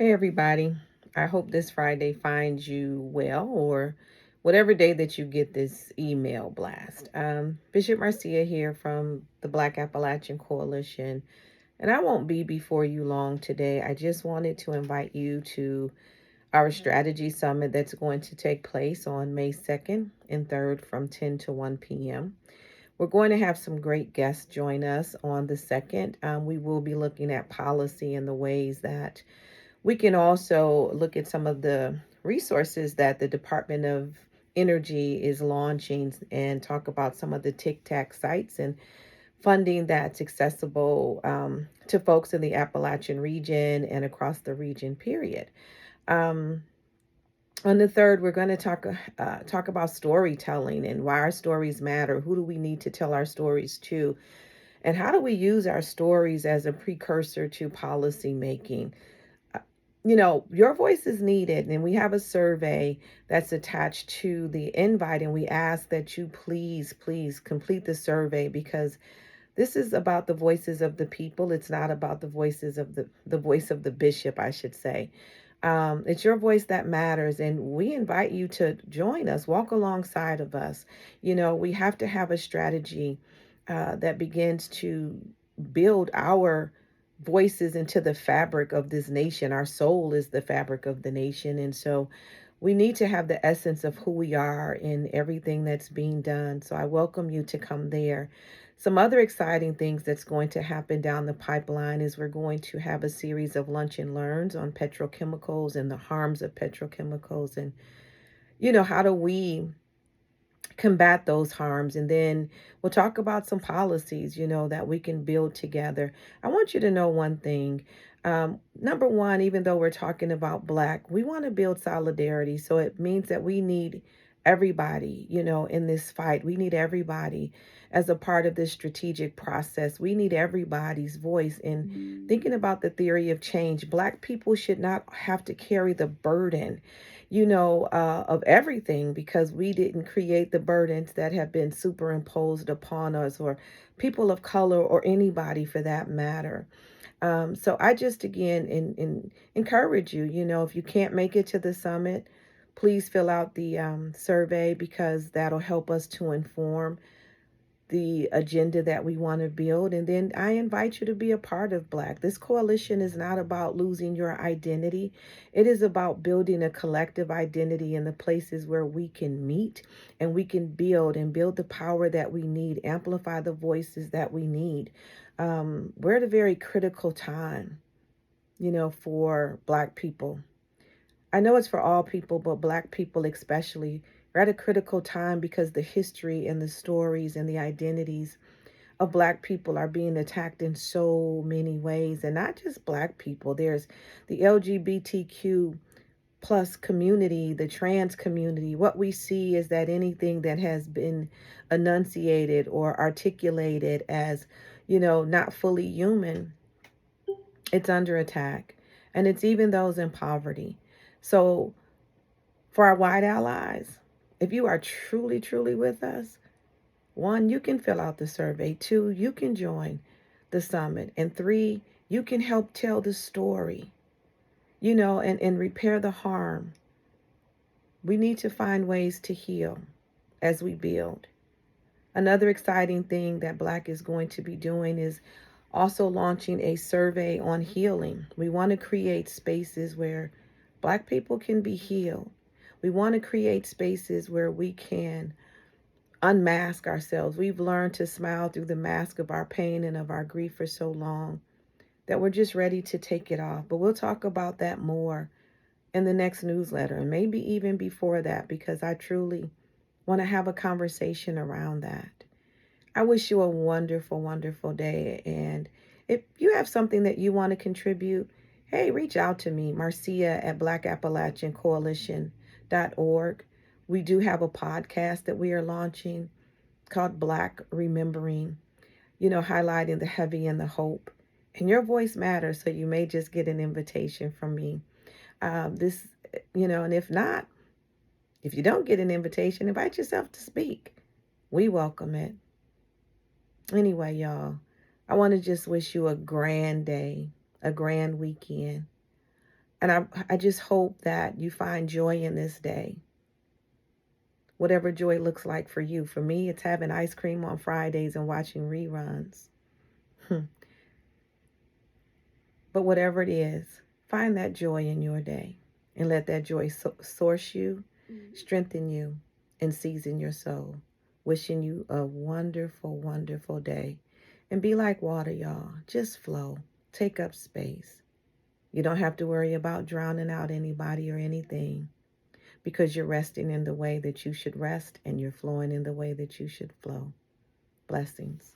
Hey, everybody. I hope this Friday finds you well or whatever day that you get this email blast. Bishop Marcia here from the Black Appalachian Coalition, and I won't be before you long today. I just wanted to invite you to our strategy summit that's going to take place on May 2nd and 3rd from 10 to 1 p.m. We're going to have some great guests join us on the 2nd. We will be looking at policy and the ways that we can also look at some of the resources that the Department of Energy is launching and talk about some of the TIC-TAC sites and funding that's accessible to folks in the Appalachian region and across the region, period. Um, on the 3rd, we're going to talk about storytelling and why our stories matter. Who do we need to tell our stories to? And how do we use our stories as a precursor to policy making? Your voice is needed, and we have a survey that's attached to the invite, and we ask that you please complete the survey because this is about the voices of the people. It's not about the voices of the voice of the bishop, I should say. It's your voice that matters, and we invite you to join us, walk alongside of us. We have to have a strategy that begins to build our voices into the fabric of this nation. Our soul is the fabric of the nation. And so we need to have the essence of who we are in everything that's being done. So I welcome you to come there. Some other exciting things that's going to happen down the pipeline is we're going to have a series of lunch and learns on petrochemicals and the harms of petrochemicals and how do we combat those harms. And then we'll talk about some policies that we can build together. I want you to know one thing. Number one, even though we're talking about black, we want to build solidarity. So it means that we need everybody in this fight. We need everybody as a part of this strategic process. We need everybody's voice in thinking about the theory of change. Black people should not have to carry the burden of everything because we didn't create the burdens that have been superimposed upon us, or people of color, or anybody for that matter. So I just, again, encourage you, if you can't make it to the summit, please fill out the survey because that'll help us to inform the agenda that we want to build. And then I invite you to be a part of BLAC. This coalition is not about losing your identity. It is about building a collective identity in the places where we can meet and we can build the power that we need, amplify the voices that we need. We're at a very critical time, for Black people. I know it's for all people, but Black people especially. We're at a critical time because the history and the stories and the identities of Black people are being attacked in so many ways. And not just Black people. There's the LGBTQ plus community, the trans community. What we see is that anything that has been enunciated or articulated as, not fully human, it's under attack. And it's even those in poverty. So for our white allies, if you are truly with us, one, you can fill out the survey. Two, you can join the summit. And three, you can help tell the story, and repair the harm. We need to find ways to heal as we build. Another exciting thing that Black is going to be doing is also launching a survey on healing. We want to create spaces where Black people can be healed. We want to create spaces where we can unmask ourselves. We've learned to smile through the mask of our pain and of our grief for so long that we're just ready to take it off. But we'll talk about that more in the next newsletter and maybe even before that because I truly want to have a conversation around that. I wish you a wonderful day. And if you have something that you want to contribute, hey, reach out to me, Marcia at blackappalachiancoalition.org. We do have a podcast that we are launching called Black Remembering, highlighting the heavy and the hope. And your voice matters, so you may just get an invitation from me. And if not, if you don't get an invitation, invite yourself to speak. We welcome it. Anyway, y'all, I want to just wish you a grand day, a grand weekend. And I just hope that you find joy in this day. Whatever joy looks like for you. For me, it's having ice cream on Fridays and watching reruns. But whatever it is, find that joy in your day and let that joy source you, strengthen you, and season your soul. Wishing you a wonderful, wonderful day. And be like water, y'all. Just flow. Take up space. You don't have to worry about drowning out anybody or anything because you're resting in the way that you should rest and you're flowing in the way that you should flow. Blessings.